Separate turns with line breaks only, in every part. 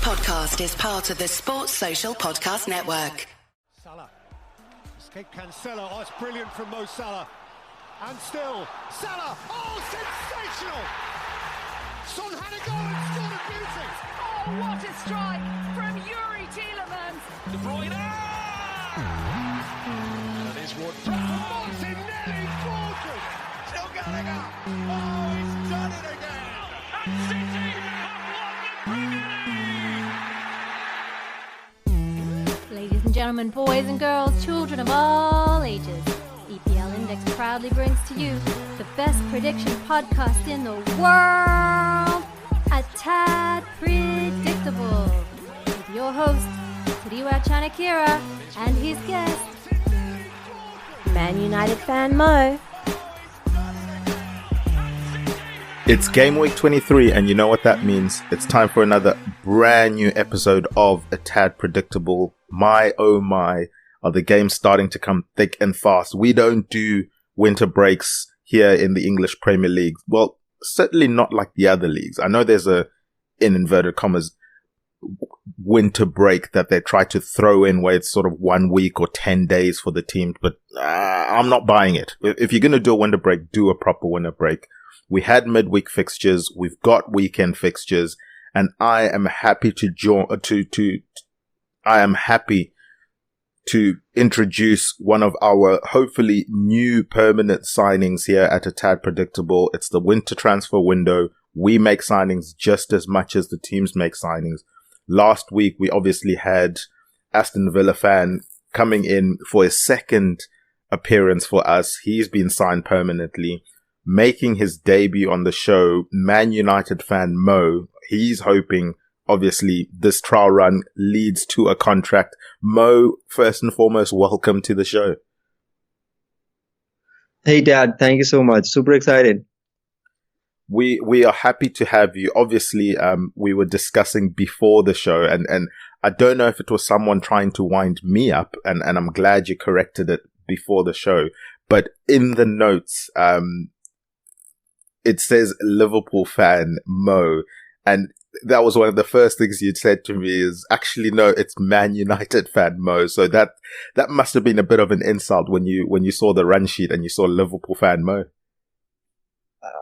podcast is part of the Sports Social Podcast Network.
Salah. Escape Cancelo. Oh, it's brilliant from Mo Salah. And still, Salah. Oh, sensational! Son had a goal and scored a beauty.
Oh, what a strike from Yuri Tielemans.
De Bruyne. And it is Ward-Prowse. Martinelli, gorgeous. Still going up. Oh, he's done it again.
And City have won the Premier League.
Ladies and gentlemen, boys and girls, children of all ages, EPL Index proudly brings to you the best prediction podcast in the world, A Tad Predictable, with your host, Tiriwa Chanakira, and his guest, Man United fan Mo.
It's GameWeek 23, and you know what that means. It's time for another brand new episode of A Tad Predictable. My, oh my, are the games starting to come thick and fast. We don't do winter breaks here in the English Premier League. Well, certainly not like the other leagues. I know there's a, in inverted commas, winter break that they try to throw in where it's sort of 1 week or 10 days for the team, but I'm not buying it. If you're going to do a winter break, do a proper winter break. We had midweek fixtures, we've got weekend fixtures, and I am happy to introduce one of our hopefully new permanent signings here at A Tad Predictable. It's the winter transfer window. We make signings just as much as the teams make signings. Last week, we obviously had Aston Villa fan coming in for his second appearance for us. He's been signed permanently. Making his debut on the show, Man United fan Mo. He's hoping, obviously, this trial run leads to a contract. Mo, first and foremost, welcome to the show.
Hey, Dad. Thank you so much. Super excited.
We are happy to have you. Obviously, we were discussing before the show, and I don't know if it was someone trying to wind me up, and I'm glad you corrected it before the show. But in the notes, it says Liverpool fan Mo, and that was one of the first things you'd said to me is actually, no, it's Man United fan Mo. So that must have been a bit of an insult when you saw the run sheet and you saw Liverpool fan Mo.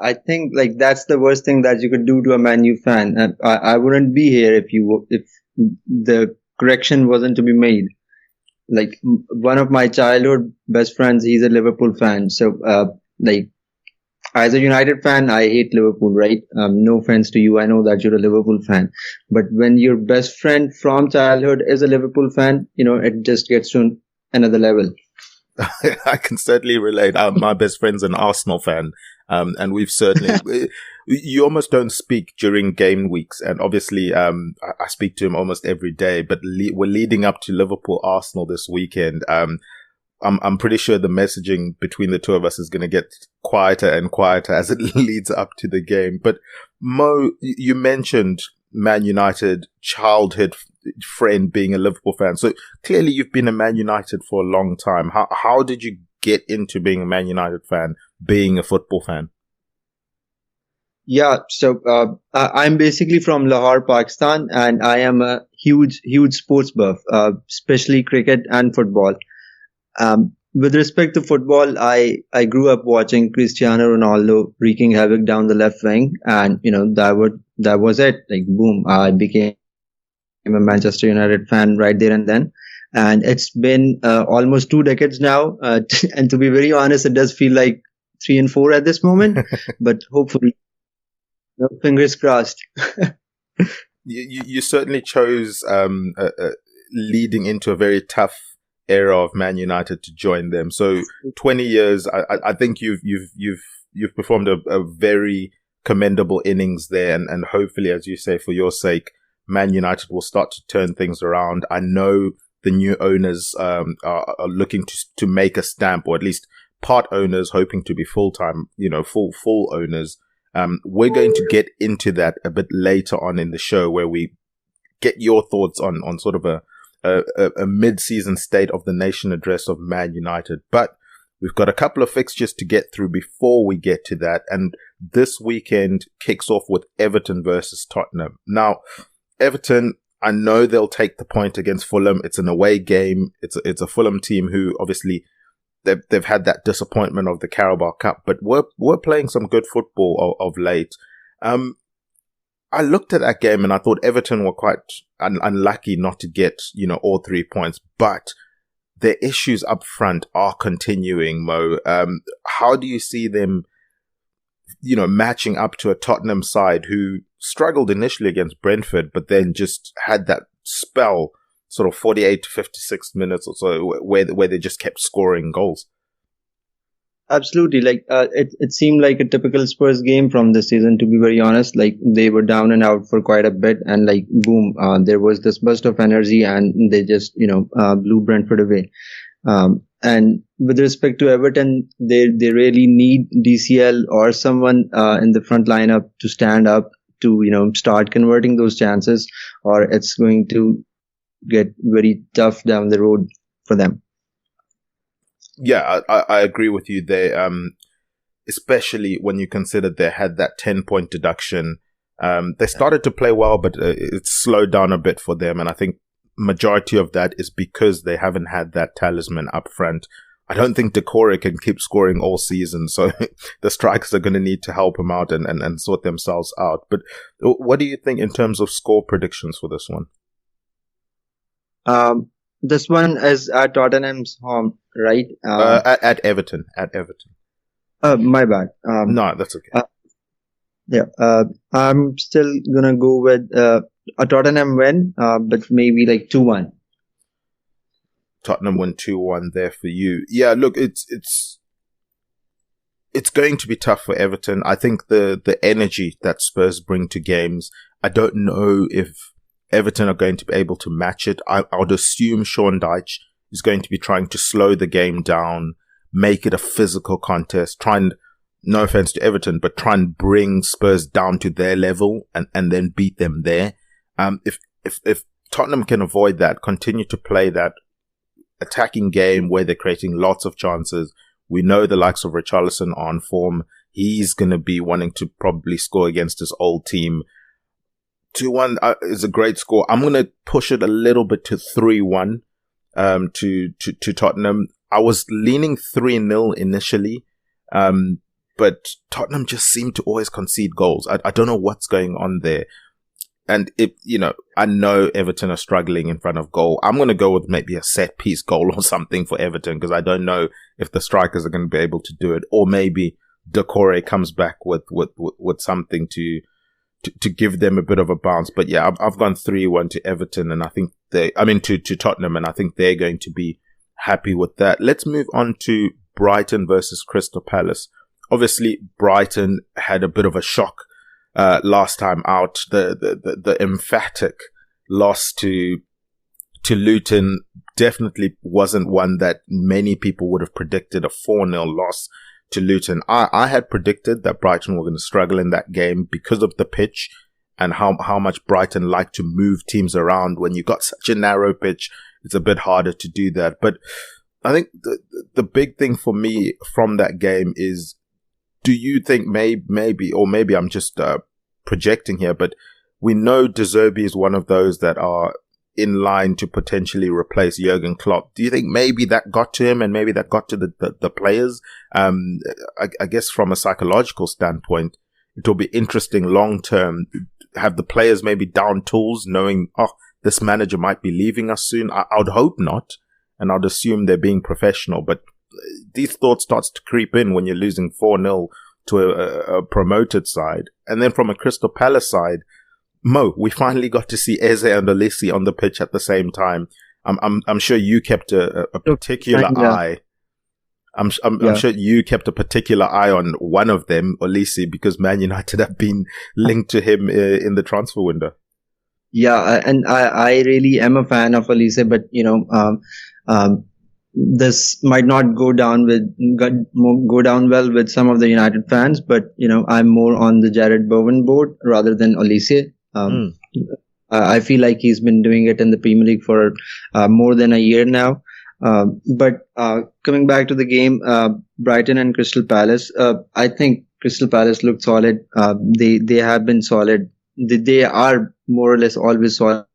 I think like that's the worst thing that you could do to a Man U fan. I wouldn't be here if the correction wasn't to be made. Like one of my childhood best friends, he's a Liverpool fan. So as a United fan, I hate Liverpool, right? No offense to you. I know that you're a Liverpool fan. But when your best friend from childhood is a Liverpool fan, it just gets to another level.
I can certainly relate. My best friend's an Arsenal fan. And we've certainly, you almost don't speak during game weeks. And obviously, I speak to him almost every day, but we're leading up to Liverpool Arsenal this weekend. I'm pretty sure the messaging between the two of us is going to get quieter and quieter as it leads up to the game. But Mo, you mentioned Man United childhood friend being a Liverpool fan. So clearly you've been a Man United for a long time. How did you get into being a Man United fan, being a football fan?
Yeah, so I'm basically from Lahore, Pakistan, and I am a huge sports buff, especially cricket and football. With respect to football, I grew up watching Cristiano Ronaldo wreaking havoc down the left wing, and that was it. Like boom, I became a Manchester United fan right there and then. And it's been almost 2 decades now, and to be very honest, it does feel like 3 and 4 at this moment. But hopefully, fingers crossed.
You certainly chose leading into a very tough era of Man United to join them. So 20 years, I think you've performed a very commendable innings there, and hopefully, as you say, for your sake, Man United will start to turn things around. I know the new owners are looking to make a stamp, or at least part owners hoping to be full-time, full owners. We're going to get into that a bit later on in the show, where we get your thoughts on sort of a mid-season state of the nation address of Man United. But we've got a couple of fixtures to get through before we get to that. And this weekend kicks off with Everton versus Tottenham. Now, Everton, I know they'll take the point against Fulham. It's an away game. It's a Fulham team who obviously they've had that disappointment of the Carabao Cup, but we're playing some good football of late. I looked at that game and I thought Everton were quite unlucky not to get, all 3 points, but their issues up front are continuing, Mo. How do you see them, matching up to a Tottenham side who struggled initially against Brentford, but then just had that spell, sort of 48 to 56 minutes or so, where they just kept scoring goals?
Absolutely. It seemed like a typical Spurs game from this season, to be very honest. Like, they were down and out for quite a bit, and boom, there was this burst of energy, and they just, blew Brentford away. And with respect to Everton, they really need DCL or someone, in the front lineup to stand up to, start converting those chances, or it's going to get very tough down the road for them.
Yeah, I agree with you there. Especially when you consider they had that 10-point deduction. They started to play well, but it slowed down a bit for them. And I think majority of that is because they haven't had that talisman up front. I don't think Decore can keep scoring all season. So the strikers are going to need to help him out and sort themselves out. But what do you think in terms of score predictions for this one?
This one is at Tottenham's home, right?
At Everton.
My bad.
No, that's okay.
I'm still gonna go with a Tottenham win, but maybe 2-1.
Tottenham win 2-1 there for you. Yeah, look, it's going to be tough for Everton. I think the energy that Spurs bring to games, I don't know if Everton are going to be able to match it. I would assume Sean Dyche is going to be trying to slow the game down, make it a physical contest, try and, no offense to Everton, but try and bring Spurs down to their level and then beat them there. If Tottenham can avoid that, continue to play that attacking game where they're creating lots of chances, we know the likes of Richarlison are on form. He's going to be wanting to probably score against his old team. 2-1 is a great score. I'm going to push it a little bit to 3-1 to Tottenham. I was leaning 3-0 initially, but Tottenham just seem to always concede goals. I don't know what's going on there. And I know Everton are struggling in front of goal. I'm going to go with maybe a set piece goal or something for Everton, because I don't know if the strikers are going to be able to do it, or maybe Decore comes back with something to give them a bit of a bounce. But yeah, I've gone 3-1 to Everton, and I think to Tottenham, and I think they're going to be happy with that. Let's move on to Brighton versus Crystal Palace. Obviously, Brighton had a bit of a shock last time out. The emphatic loss to Luton definitely wasn't one that many people would have predicted, a 4-0 loss to Luton. I had predicted that Brighton were going to struggle in that game because of the pitch and how much Brighton like to move teams around. When you got such a narrow pitch, it's a bit harder to do that. But I think the big thing for me from that game is, do you think maybe I'm just projecting here, but we know De Zerbi is one of those that are in line to potentially replace Jurgen Klopp. Do you think maybe that got to him and maybe that got to the players? I guess from a psychological standpoint, it will be interesting long term. Have the players maybe down tools, knowing, this manager might be leaving us soon? I would hope not, and I'd assume they're being professional. But these thoughts starts to creep in when you're losing 4-0 to a promoted side. And then from a Crystal Palace side, Mo, we finally got to see Eze and Olise on the pitch at the same time. I'm sure you kept a particular eye. I'm sure you kept a particular eye on one of them, Olise, because Man United have been linked to him in the transfer window.
Yeah, and I really am a fan of Olise, but this might not go down well with some of the United fans, but I'm more on the Jared Bowen board rather than Olise. I feel like he's been doing it in the Premier League for more than a year now. But coming back to the game, Brighton and Crystal Palace, I think Crystal Palace looked solid. They have been solid. They are more or less always solid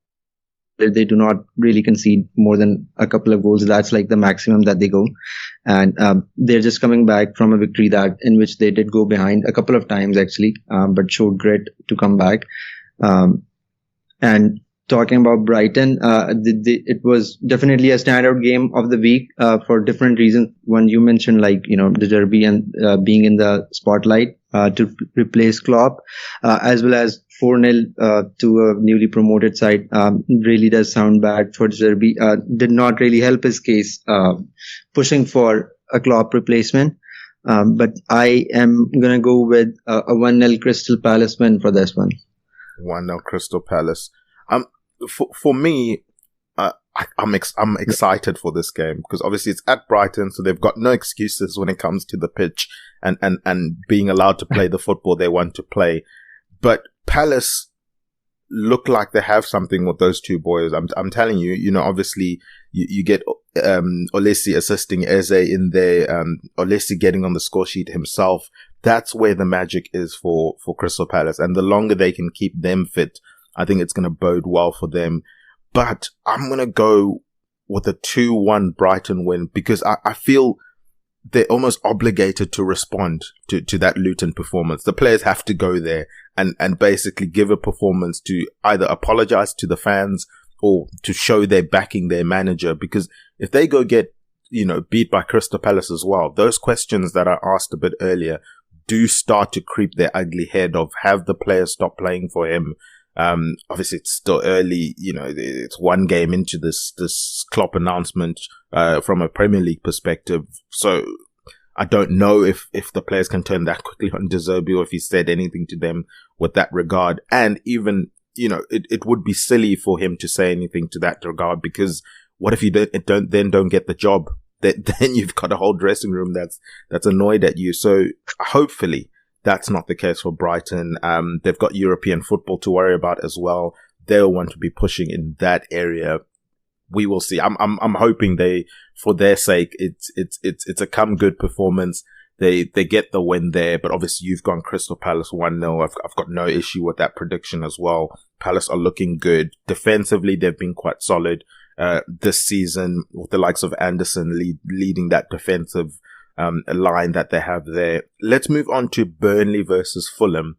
They do not really concede more than a couple of goals. That's like the maximum that they go. And they're just coming back from a victory in which they did go behind a couple of times actually, but showed grit to come back. And talking about Brighton, it was definitely a standout game of the week for different reasons. One you mentioned, like, the derby and being in the spotlight to replace Klopp, as well as 4-0 to a newly promoted side. Really does sound bad for the derby. Did not really help his case pushing for a Klopp replacement. But I am going to go with a 1-0 Crystal Palace win for this one.
1-0 Crystal Palace. For me, I'm excited for this game because obviously it's at Brighton, so they've got no excuses when it comes to the pitch and being allowed to play the football they want to play. But Palace look like they have something with those two boys. I'm telling you, obviously you get Olesi assisting Eze in there, Olesi getting on the score sheet himself. That's where the magic is for Crystal Palace, and the longer they can keep them fit, I think it's going to bode well for them. But I'm going to go with a 2-1 Brighton win because I feel they're almost obligated to respond to that Luton performance. The players have to go there and basically give a performance to either apologize to the fans or to show they're backing their manager. Because if they go get, beat by Crystal Palace as well, those questions that I asked a bit earlier do start to creep their ugly head of have the players stop playing for him. Obviously it's still early, it's one game into this Klopp announcement, from a Premier League perspective. So I don't know if the players can turn that quickly on De Zerbi or if he said anything to them with that regard. And even, it would be silly for him to say anything to that regard because what if you don't get the job? Then you've got a whole dressing room that's annoyed at you. So hopefully that's not the case for Brighton. They've got European football to worry about as well. They'll want to be pushing in that area. We will see. I'm hoping for their sake, it's a come good performance. They get the win there, but obviously you've gone Crystal Palace 1-0. I've got no issue with that prediction as well. Palace are looking good. Defensively, they've been quite solid, this season with the likes of Anderson leading that defensive line that they have there. Let's move on to Burnley versus Fulham.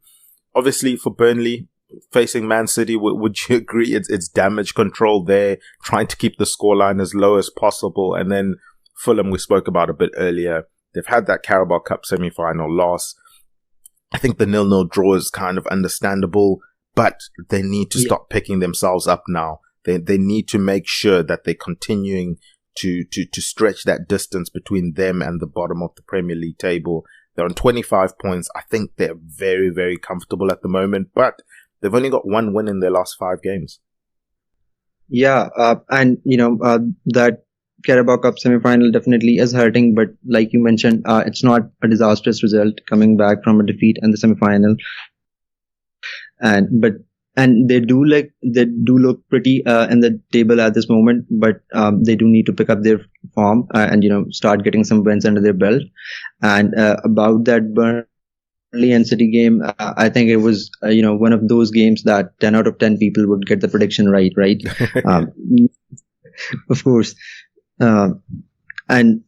Obviously for Burnley facing Man City, would you agree it's damage control there, trying to keep the scoreline as low as possible? And then Fulham, we spoke about a bit earlier, they've had that Carabao Cup semi-final loss. I think the 0-0 draw is kind of understandable, but they need to stop picking themselves up now. They need to make sure that they're continuing to stretch that distance between them and the bottom of the Premier League table. They're on 25 points. I think they're very, very comfortable at the moment, but they've only got one win in their last 5 games.
Yeah, and that Carabao Cup semi-final definitely is hurting, but like you mentioned, it's not a disastrous result coming back from a defeat in the semi-final. And they do look pretty in the table at this moment, but they do need to pick up their form and start getting some wins under their belt. And about that Burnley and City game, I think it was one of those games that 10 out of 10 people would get the prediction right? Of course. And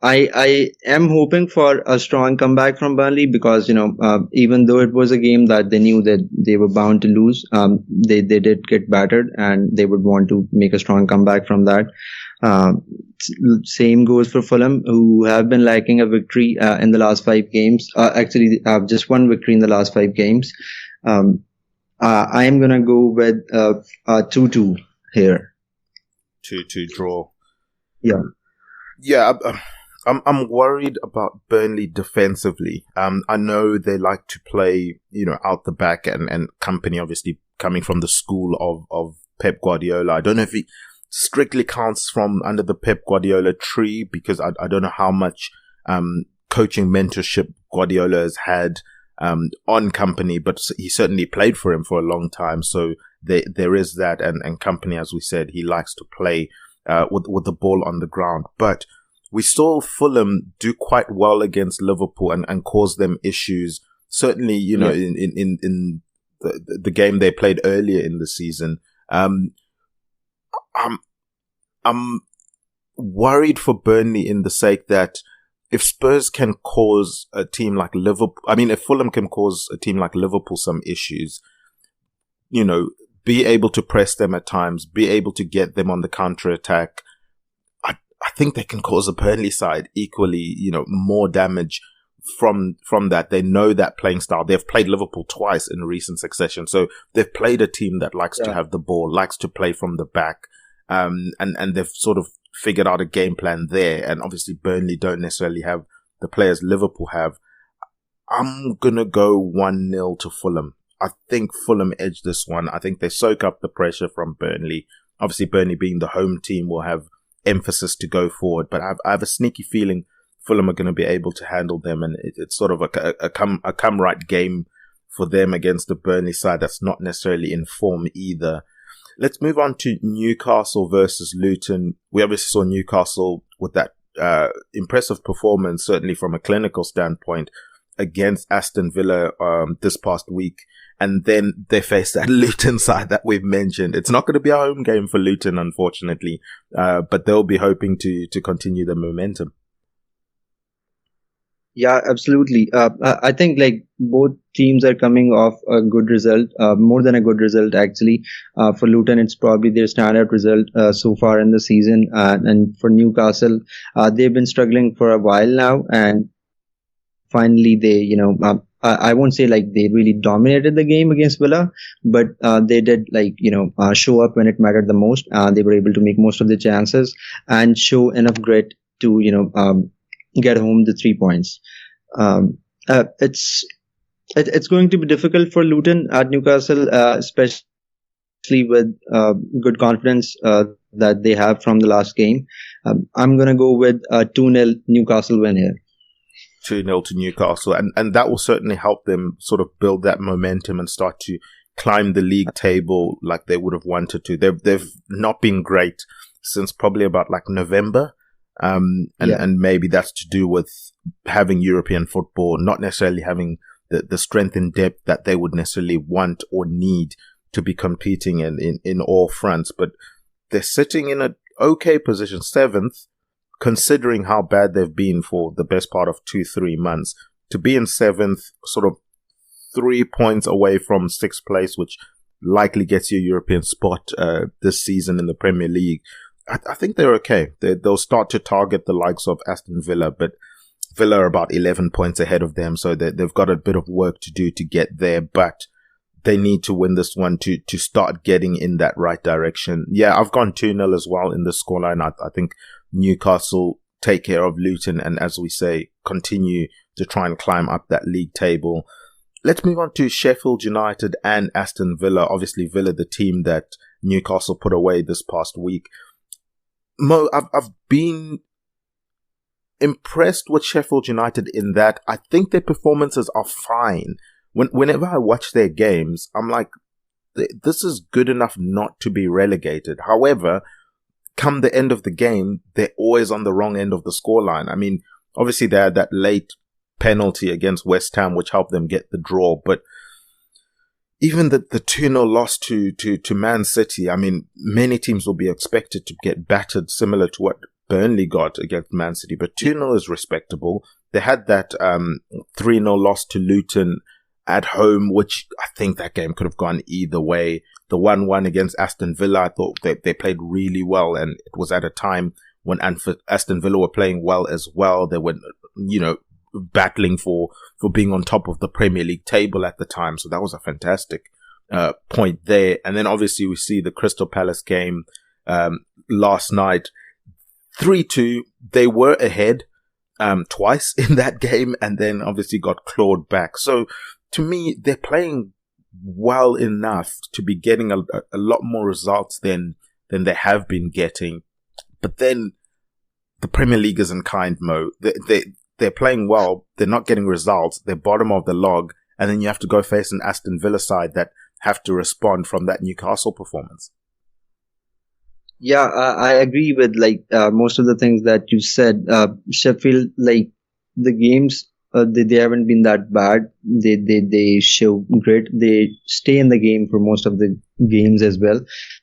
I am hoping for a strong comeback from Burnley because, even though it was a game that they knew that they were bound to lose, they did get battered and they would want to make a strong comeback from that. Same goes for Fulham, who have been lacking a victory in the last 5 games. Actually, have just one victory in the last 5 games. I am going to go with 2-2 here.
2-2 draw.
Yeah.
Yeah, I'm worried about Burnley defensively. I know they like to play, out the back and company, obviously coming from the school of Pep Guardiola. I don't know if he strictly counts from under the Pep Guardiola tree because I don't know how much coaching mentorship Guardiola has had on company, but he certainly played for him for a long time. So there is that, and company, as we said, he likes to play with the ball on the ground. But we saw Fulham do quite well against Liverpool and cause them issues. Certainly, in the game they played earlier in the season. I'm worried for Burnley in the sake that if Spurs can cause a team like Liverpool, if Fulham can cause a team like Liverpool some issues, be able to press them at times, be able to get them on the counter attack, I think they can cause a Burnley side equally, more damage from that. They know that playing style. They've played Liverpool twice in recent succession. So they've played a team that likes to have the ball, likes to play from the back. And they've sort of figured out a game plan there. And obviously Burnley don't necessarily have the players Liverpool have. I'm going to go 1-0 to Fulham. I think Fulham edge this one. I think they soak up the pressure from Burnley. Obviously Burnley being the home team will have emphasis to go forward, but I have a sneaky feeling Fulham are going to be able to handle them, and it's sort of a come right game for them against the Burnley side that's not necessarily in form either. Let's move on to Newcastle versus Luton. We obviously saw Newcastle with that impressive performance, certainly from a clinical standpoint, against Aston Villa this past week. And then they face that Luton side that we've mentioned. It's not going to be a home game for Luton, unfortunately, but they'll be hoping to continue the momentum.
Yeah, absolutely. I think like both teams are coming off a good result, more than a good result actually. For Luton, it's probably their standout result so far in the season. And for Newcastle, they've been struggling for a while now, and finally they, I won't say like they really dominated the game against Villa, but they did show up when it mattered the most. They were able to make most of the chances and show enough grit to get home the 3 points. It's going to be difficult for Luton at Newcastle, especially with good confidence that they have from the last game. I'm gonna go with a 2-0 Newcastle win here.
2-0 to Newcastle, and that will certainly help them sort of build that momentum and start to climb the league table like they would have wanted to. They've not been great since probably about like November, and maybe that's to do with having European football, not necessarily having the strength and depth that they would necessarily want or need to be competing in all fronts. But they're sitting in an okay position, 7th, considering how bad they've been for the best part of 2-3 months. To be in 7th, sort of 3 points away from 6th place, which likely gets you a European spot this season in the Premier League, I think they're okay. They'll start to target the likes of Aston Villa, but Villa are about 11 points ahead of them, so they've got a bit of work to do to get there, but they need to win this one to start getting in that right direction. Yeah, I've gone 2-0 as well in the scoreline. I think Newcastle take care of Luton and, as we say, continue to try and climb up that league table. Let's move on to Sheffield United and Aston Villa. Obviously, Villa, the team that Newcastle put away this past week. Mo, I've been impressed with Sheffield United in that I think their performances are fine. Whenever I watch their games, I'm like, this is good enough not to be relegated. However, come the end of the game, they're always on the wrong end of the scoreline. I mean, obviously they had that late penalty against West Ham, which helped them get the draw. But even the 2-0 loss to Man City, I mean, many teams will be expected to get battered similar to what Burnley got against Man City. But 2-0 is respectable. They had that 3-0 loss to Luton at home, which I think that game could have gone either way. The 1-1 against Aston Villa, I thought they played really well, and it was at a time when Aston Villa were playing well as well. They were, battling for being on top of the Premier League table at the time, so that was a fantastic point there. And then obviously we see the Crystal Palace game last night, 3-2. They were ahead twice in that game, and then obviously got clawed back. So to me, they're playing well enough to be getting a lot more results than they have been getting. But then the Premier League isn't kind, Mo. They're playing well. They're not getting results. They're bottom of the log. And then you have to go face an Aston Villa side that have to respond from that Newcastle performance.
Yeah, I agree with most of the things that you said. Sheffield, the games they haven't been that bad. They show grit. They stay in the game for most of the games as well.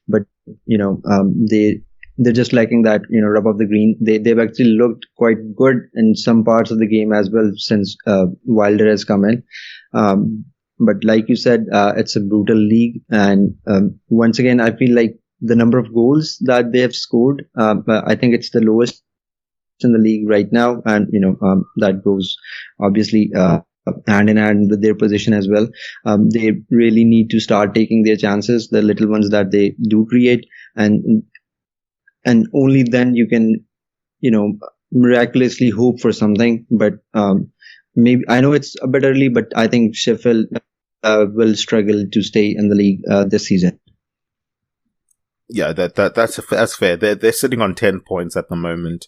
But they're just lacking that rub of the green. They've actually looked quite good in some parts of the game as well since Wilder has come in. But like you said, it's a brutal league, and once again, I feel like the number of goals that they have scored, I think it's the lowest in the league right now, and that goes obviously hand in hand with their position as well. They really need to start taking their chances, the little ones that they do create, and only then you can miraculously hope for something. But maybe, I know it's a bit early, but I think Sheffield will struggle to stay in the league this season.
Yeah, that's fair. They're sitting on 10 points at the moment.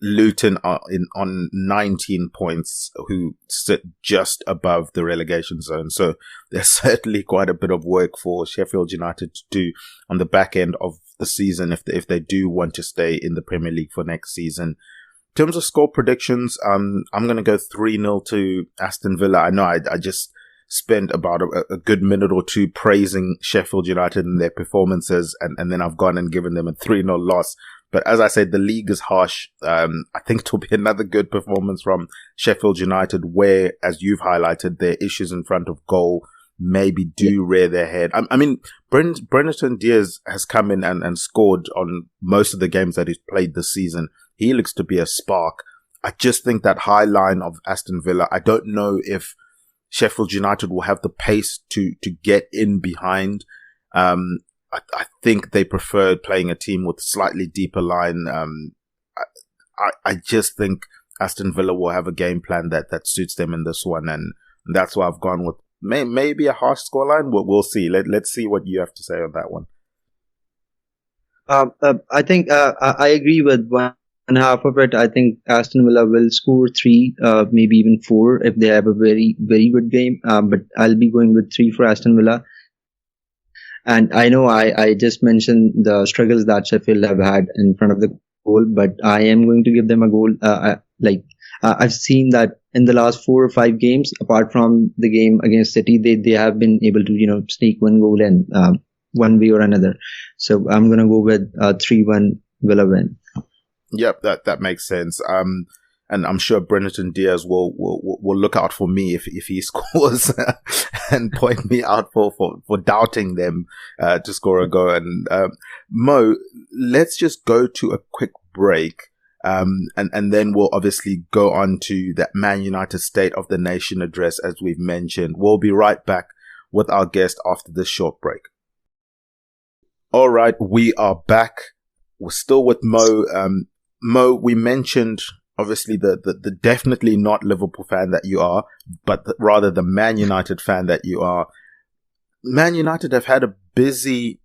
Luton are on 19 points, who sit just above the relegation zone. So there's certainly quite a bit of work for Sheffield United to do on the back end of the season if they do want to stay in the Premier League for next season. In terms of score predictions, I'm going to go 3-0 to Aston Villa. I know I just spent about a good minute or two praising Sheffield United and their performances, and then I've gone and given them a 3-0 loss. But as I said, the league is harsh. I think it will be another good performance from Sheffield United, where, as you've highlighted, their issues in front of goal maybe do rear their head. I mean, Brenton Diaz has come in and scored on most of the games that he's played this season. He looks to be a spark. I just think that high line of Aston Villa, I don't know if Sheffield United will have the pace to get in behind. I think they preferred playing a team with slightly deeper line. I just think Aston Villa will have a game plan that suits them in this one, and that's why I've gone with maybe a harsh scoreline. We'll see. Let's see what you have to say on that one.
I think I agree with one half of it. I think Aston Villa will score 3, maybe even 4 if they have a very, very good game. But I'll be going with 3 for Aston Villa. And I know I just mentioned the struggles that Sheffield have had in front of the goal, but I am going to give them a goal. I've seen that in the last 4 or 5 games, apart from the game against City, they have been able to sneak one goal in one way or another. So I'm going to go with 3-1 Villa win.
Yep, that makes sense. And I'm sure Brenton Diaz will look out for me if he scores and point me out for doubting them to score a goal. And Mo, let's just go to a quick break, and then we'll obviously go on to that Man United State of the Nation address, as we've mentioned. We'll be right back with our guest after this short break. All right, we are back. We're still with Mo. Mo, we mentioned obviously the definitely not Liverpool fan that you are, but rather the Man United fan that you are. Man United have had a busy,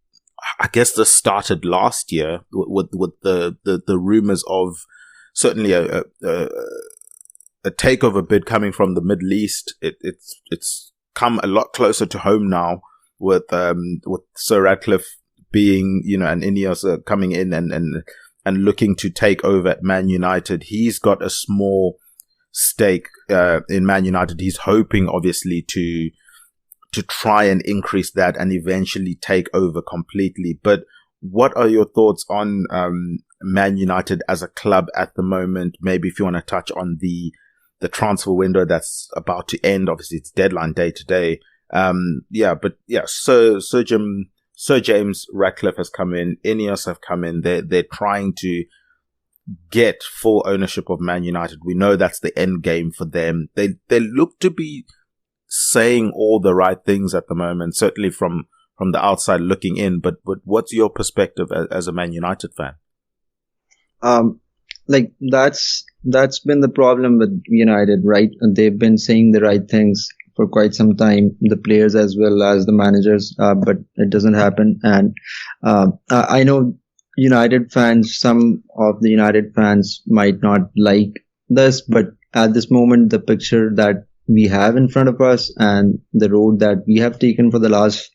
I guess this started last year with the rumors of certainly a takeover bid coming from the Middle East. It's come a lot closer to home now with Sir Ratcliffe being, and Ineos coming in and looking to take over at Man United. He's got a small stake in Man United. He's hoping, obviously, to try and increase that and eventually take over completely. But what are your thoughts on Man United as a club at the moment? Maybe if you want to touch on the transfer window that's about to end. Obviously, it's deadline day today. Sir James Ratcliffe has come in. Ineos have come in. They're trying to get full ownership of Man United. We know that's the end game for them. They look to be saying all the right things at the moment, certainly from the outside looking in. But what's your perspective as a Man United fan?
That's been the problem with United, right? And they've been saying the right things for quite some time, the players as well as the managers, but it doesn't happen. And I know United fans, some of the United fans might not like this, but at this moment, the picture that we have in front of us and the road that we have taken for the last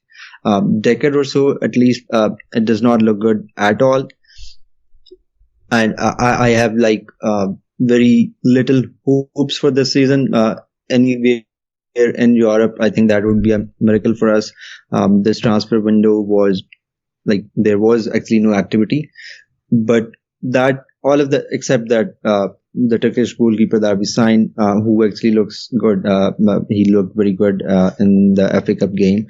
decade or so, at least, it does not look good at all. And I have very little hopes for this season. Anywhere in Europe, I think that would be a miracle for us. This transfer window was like there was actually no activity, but that all of the except that the Turkish goalkeeper that we signed, who actually looks good. He looked very good in the FA Cup game.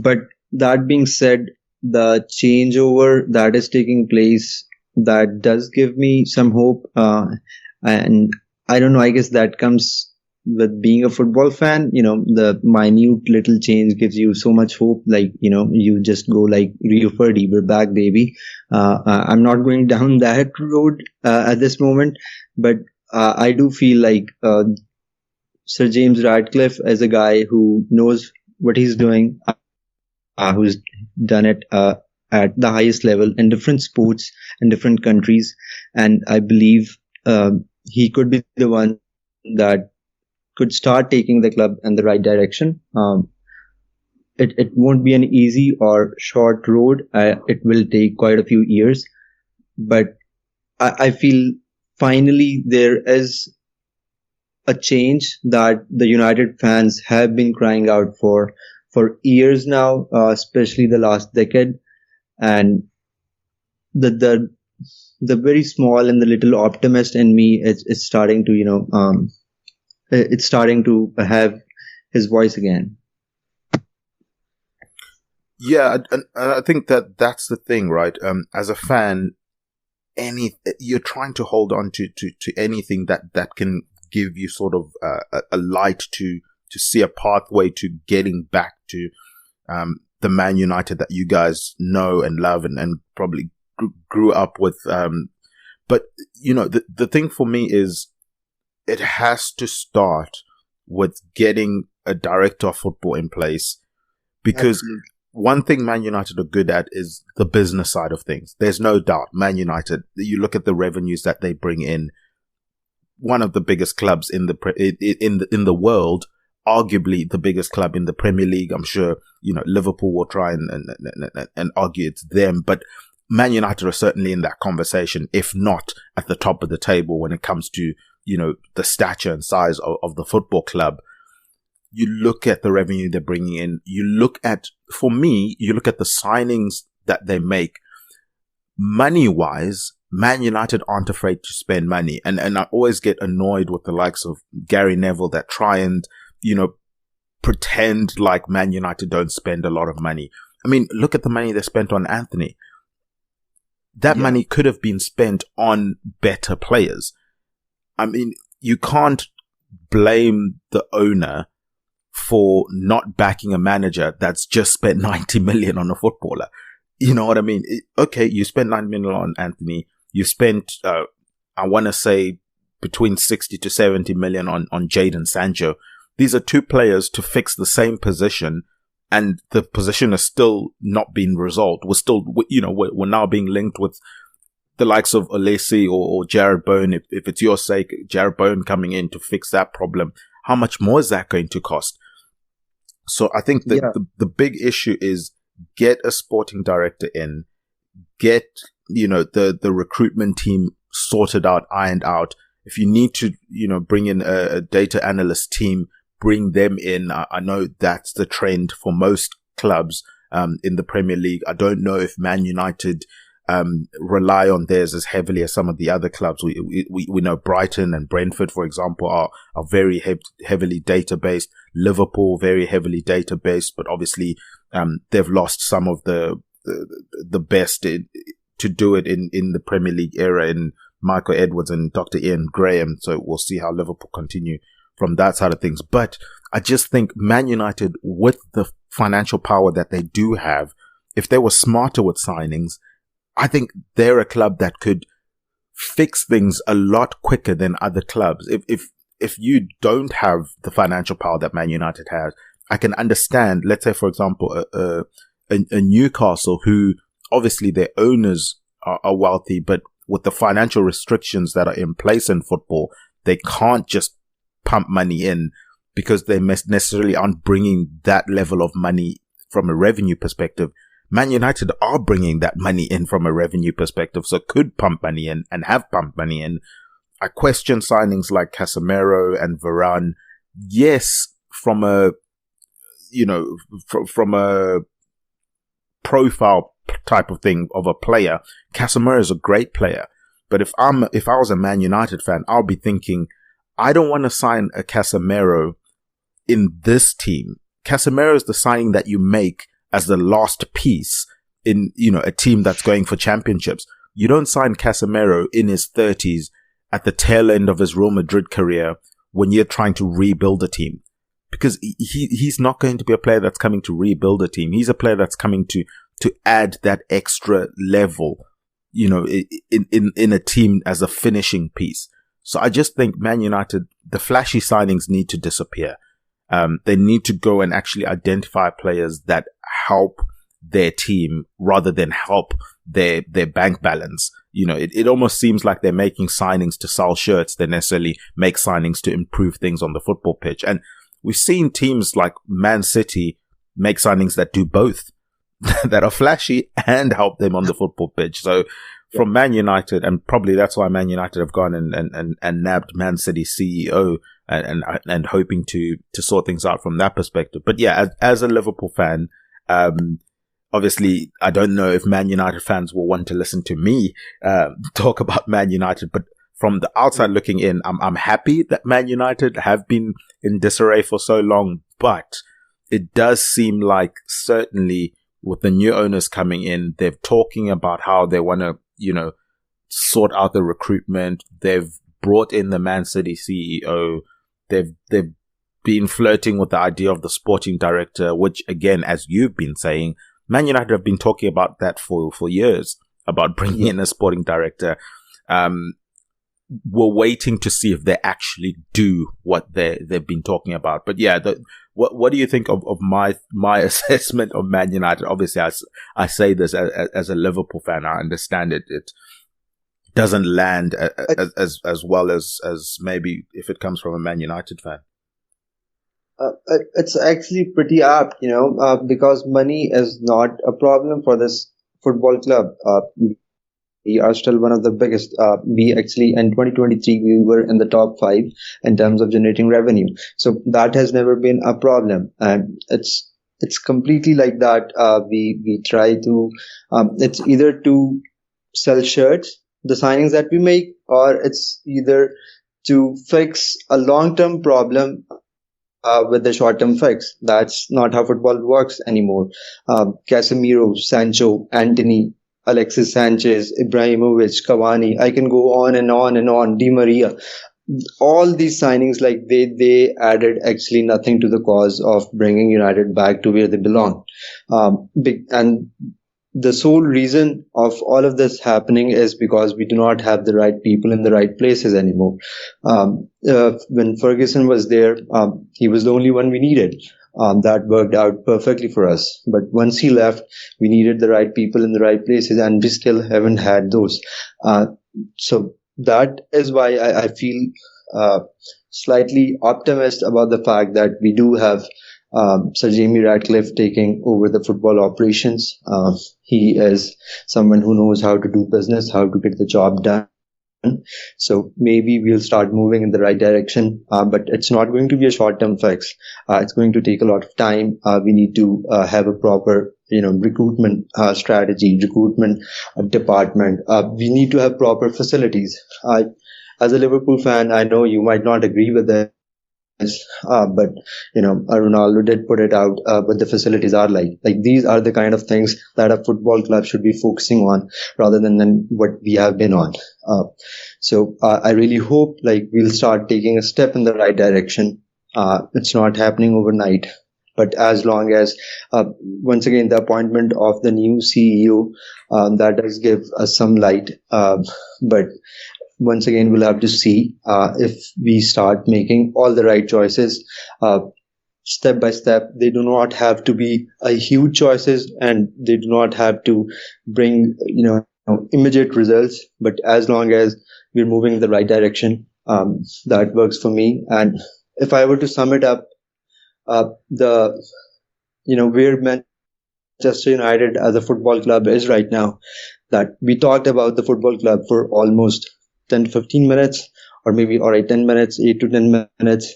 But that being said, the changeover that is taking place, that does give me some hope. And I don't know, I guess that comes with being a football fan. The minute little change gives you so much hope. Like, you just go like, Rio Ferdinand, we're back, baby. I'm not going down that road at this moment, but I do feel like Sir James Radcliffe, as a guy who knows what he's doing, who's done it at the highest level in different sports in different countries, and I believe he could be the one that could start taking the club in the right direction. It won't be an easy or short road. It will take quite a few years, but I feel finally there is a change that the United fans have been crying out for years now, especially the last decade. And the very small and the little optimist in me is starting to, it's starting to have his voice again.
Yeah, and I think that's the thing, right? As a fan, you're trying to hold on to anything that can give you sort of a light to see a pathway to getting back to the Man United that you guys know and love and probably grew up with. But the thing for me is it has to start with getting a director of football in place, because Absolutely. One thing Man United are good at is the business side of things. There's no doubt Man United, you look at the revenues that they bring in, one of the biggest clubs in the world, arguably the biggest club in the Premier League. I'm sure, Liverpool will try and argue it's them, but Man United are certainly in that conversation, if not at the top of the table when it comes to, the stature and size of the football club. You look at the revenue they're bringing in. You look at the signings that they make. Money-wise, Man United aren't afraid to spend money. And I always get annoyed with the likes of Gary Neville that try and, pretend like Man United don't spend a lot of money. I mean, look at the money they spent on Anthony. That money could have been spent on better players. I mean, you can't blame the owner for not backing a manager that's just spent 90 million on a footballer. You know what I mean? Okay, you spent 9 million on Anthony. You spent, I want to say, between 60 to 70 million on Jadon Sancho. These are two players to fix the same position, and the position is still not being resolved. We're now being linked with the likes of Olesi or Jared Bowen. If it's your sake, Jared Bowen coming in to fix that problem, how much more is that going to cost? So I think that the big issue is get a sporting director in, get, the recruitment team sorted out, ironed out. If you need to, bring in a data analyst team, bring them in. I know that's the trend for most clubs in the Premier League. I don't know if Man United rely on theirs as heavily as some of the other clubs. We know Brighton and Brentford, for example, are very heavily data based. Liverpool very heavily data based, but obviously they've lost some of the best to do it in the Premier League era in Michael Edwards and Dr. Ian Graham. So we'll see how Liverpool continue from that side of things. But I just think Man United, with the financial power that they do have, if they were smarter with signings, I think they're a club that could fix things a lot quicker than other clubs. If you don't have the financial power that Man United has, I can understand, let's say, for example, a Newcastle, who obviously their owners are wealthy, but with the financial restrictions that are in place in football, they can't just pump money in because they necessarily aren't bringing that level of money from a revenue perspective. Man United are bringing that money in from a revenue perspective, so could pump money in and have pumped money in. I question signings like Casemiro and Varane. Yes, from a profile type of thing of a player, Casemiro is a great player. But if I was a Man United fan, I'll be thinking, I don't want to sign a Casemiro in this team. Casemiro is the signing that you make as the last piece in, a team that's going for championships. You don't sign Casemiro in his 30s at the tail end of his Real Madrid career when you're trying to rebuild a team. Because he's not going to be a player that's coming to rebuild a team. He's a player that's coming to add that extra level, in a team as a finishing piece. So I just think Man United, the flashy signings need to disappear. They need to go and actually identify players that help their team rather than help their bank balance. It almost seems like they're making signings to sell shirts. They necessarily make signings to improve things on the football pitch. And we've seen teams like Man City make signings that do both, that are flashy and help them on the football pitch. So from Man United, and probably that's why Man United have gone and nabbed Man City CEO and hoping to sort things out from that perspective. But yeah, as a Liverpool fan, obviously I don't know if Man United fans will want to listen to me talk about Man United, but from the outside looking in, I'm happy that Man United have been in disarray for so long, but it does seem like certainly with the new owners coming in, they're talking about how they want to, sort out the recruitment. They've brought in the Man City CEO. They've been flirting with the idea of the sporting director, which again, as you've been saying, Man United have been talking about that for years, about bringing in a sporting director. We're waiting to see if they actually do what they've been talking about. But yeah, what do you think of my assessment of Man United? Obviously, I say this as a Liverpool fan. I understand it doesn't land as well as maybe if it comes from a Man United fan.
It's actually pretty apt, because money is not a problem for this football club. We are still one of the biggest. We actually, in 2023, we were in the top 5 in terms of generating revenue. So that has never been a problem. And it's completely like that. We try to, it's either to sell shirts, the signings that we make, or it's either to fix a long-term problem with the short-term fix. That's not how football works anymore. Casemiro, Sancho, Antony, Alexis Sanchez, Ibrahimovic, Cavani, I can go on and on and on, Di Maria. All these signings, like they added actually nothing to the cause of bringing United back to where they belong. And the sole reason of all of this happening is because we do not have the right people in the right places anymore. When Ferguson was there, he was the only one we needed. That worked out perfectly for us. But once he left, we needed the right people in the right places, and we still haven't had those. So that is why I feel slightly optimistic about the fact that we do have Sir Jamie Ratcliffe taking over the football operations. He is someone who knows how to do business, how to get the job done. So maybe we'll start moving in the right direction, but it's not going to be a short-term fix. It's going to take a lot of time. We need to have a proper, recruitment strategy, recruitment department. We need to have proper facilities. As a Liverpool fan, I know you might not agree with this, but Ronaldo did put it out. What the facilities are like these are the kind of things that a football club should be focusing on rather than what we have been on. So I really hope we'll start taking a step in the right direction. It's not happening overnight, but as long as once again the appointment of the new CEO that does give us some light, but once again, we'll have to see if we start making all the right choices step by step. They do not have to be huge choices, and they do not have to bring immediate results. But as long as we're moving in the right direction, that works for me. And if I were to sum it up, where Manchester United as a football club is right now, that we talked about the football club for almost 10 to 15 minutes or maybe, all right, 10 minutes, 8 to 10 minutes.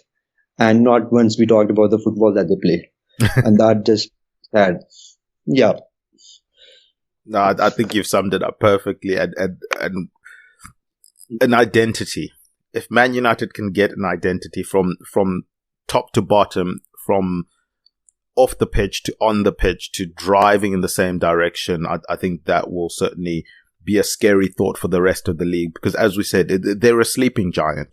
And not once we talked about the football that they play. And that just sad. Yeah.
No, I think you've summed it up perfectly. And an identity. If Man United can get an identity from top to bottom, from off the pitch to on the pitch to driving in the same direction, I think that will certainly be a scary thought for the rest of the league. Because as we said, they're a sleeping giant.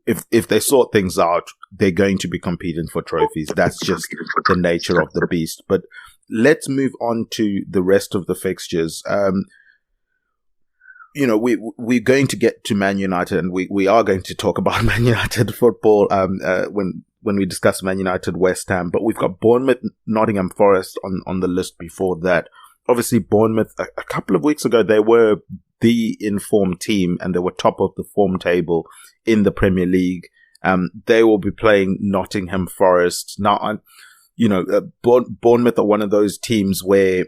If they sort things out, they're going to be competing for trophies. That's just the nature of the beast. But let's move on to the rest of the fixtures. We're going to get to Man United, and we are going to talk about Man United football when we discuss Man United West Ham. But we've got Bournemouth, Nottingham Forest on the list before that. Obviously, Bournemouth, a couple of weeks ago, they were the informed team, and they were top of the form table in the Premier League. They will be playing Nottingham Forest. Now, Bournemouth are one of those teams where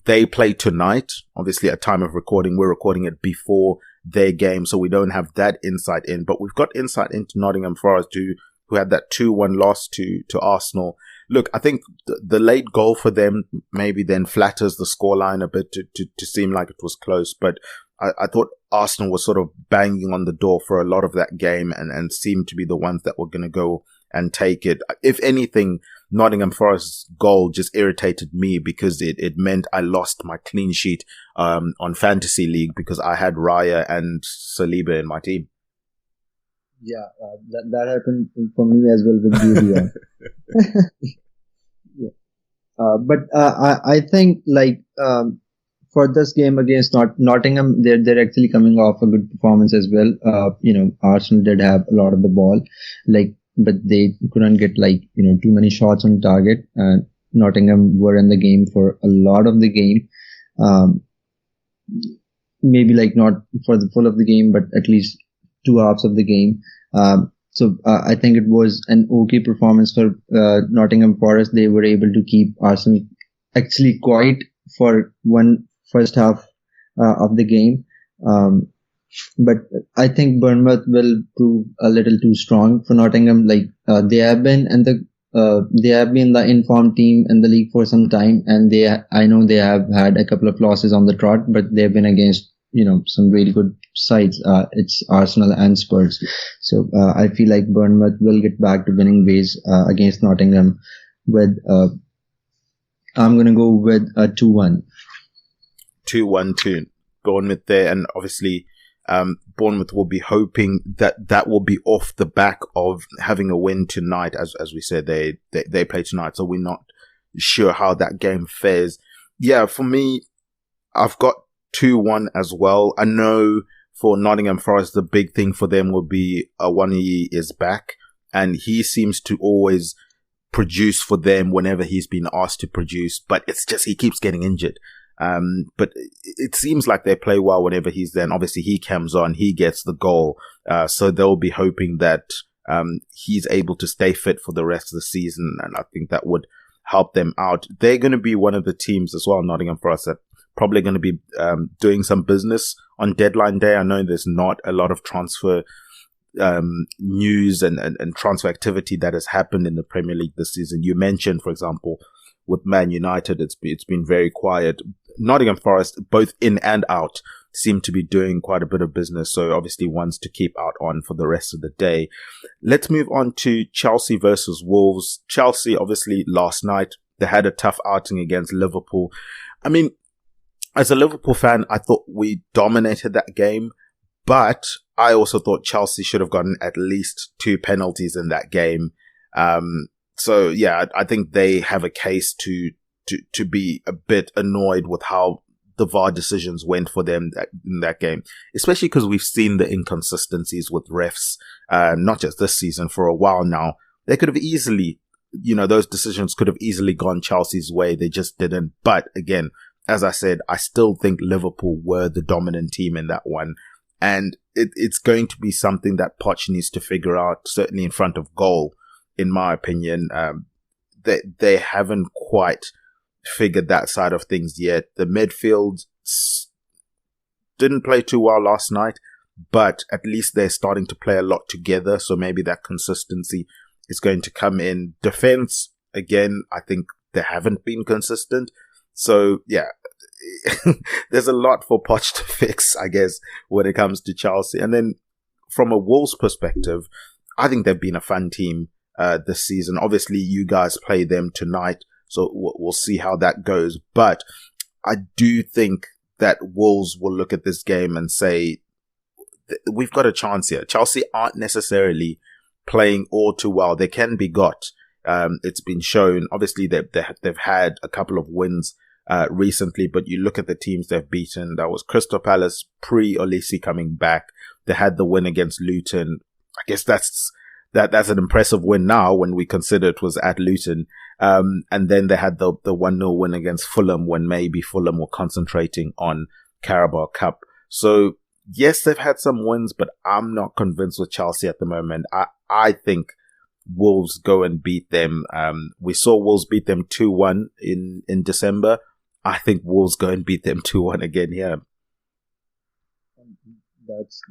they play tonight. Obviously, at time of recording, we're recording it before their game, so we don't have that insight in. But we've got insight into Nottingham Forest, who had that 2-1 loss to Arsenal. Look, I think the late goal for them maybe then flatters the scoreline a bit to seem like it was close. But I thought Arsenal was sort of banging on the door for a lot of that game and seemed to be the ones that were going to go and take it. If anything, Nottingham Forest's goal just irritated me because it meant I lost my clean sheet on Fantasy League because I had Raya and Saliba in my team.
Yeah, that happened for me as well with Julia. Yeah. But I think for this game against Nottingham, they're actually coming off a good performance as well. Arsenal did have a lot of the ball, but they couldn't get too many shots on target. And Nottingham were in the game for a lot of the game. Maybe not for the full of the game, but at least 2 halves of the game. So I think it was an okay performance for Nottingham Forest. They were able to keep Arsenal actually quiet for one first half of the game. But I think Bournemouth will prove a little too strong for Nottingham. They have been the informed team in the league for some time, and I know they have had a couple of losses on the trot, but they've been against some really good sides. It's Arsenal and Spurs. So I feel like Bournemouth will get back to winning ways against Nottingham. I'm going to go with a 2-1.
2-1 to Bournemouth there, and obviously Bournemouth will be hoping that will be off the back of having a win tonight. As we said, they play tonight, so we're not sure how that game fares. Yeah, for me, I've got 2-1 as well. I know for Nottingham Forest, the big thing for them will be Awoniyi is back, and he seems to always produce for them whenever he's been asked to produce, but it's just he keeps getting injured. But it seems like they play well whenever he's there. And obviously he comes on, he gets the goal. So they'll be hoping that he's able to stay fit for the rest of the season, and I think that would help them out. They're going to be one of the teams as well, Nottingham Forest, that probably going to be doing some business on deadline day. I know there's not a lot of transfer news and transfer activity that has happened in the Premier League this season. You mentioned, for example, with Man United, it's been very quiet. Nottingham Forest, both in and out, seem to be doing quite a bit of business, so obviously ones to keep out on for the rest of the day. Let's move on to Chelsea versus Wolves. Chelsea, obviously, last night, they had a tough outing against Liverpool. I mean, as a Liverpool fan, I thought we dominated that game, but I also thought Chelsea should have gotten at least 2 penalties in that game. So yeah, I think they have a case to be a bit annoyed with how the VAR decisions went for them in that game, especially because we've seen the inconsistencies with refs, not just this season, for a while now. They could have easily, those decisions could have easily gone Chelsea's way. They just didn't. But again, as I said, I still think Liverpool were the dominant team in that one. And it's going to be something that Poch needs to figure out, certainly in front of goal, in my opinion. They haven't quite figured that side of things yet. The midfield didn't play too well last night. but at least they're starting to play a lot together. So maybe that consistency is going to come in. Defense, again, I think they haven't been consistent. So yeah, there's a lot for Poch to fix, I guess, when it comes to Chelsea. And then from a Wolves perspective, I think they've been a fun team this season. Obviously, you guys play them tonight, so we'll see how that goes. But I do think that Wolves will look at this game and say, we've got a chance here. Chelsea aren't necessarily playing all too well. They can be got. It's been shown. Obviously, they've had a couple of wins recently, but you look at the teams they've beaten. That was Crystal Palace pre-Olise coming back. They had the win against Luton. I guess that's an impressive win now when we consider it was at Luton. And then they had the 1-0 win against Fulham when maybe Fulham were concentrating on Carabao Cup. So yes, they've had some wins, but I'm not convinced with Chelsea at the moment. I think Wolves go and beat them. We saw Wolves beat them 2-1 in December. I think Wolves go and beat them 2-1 again here.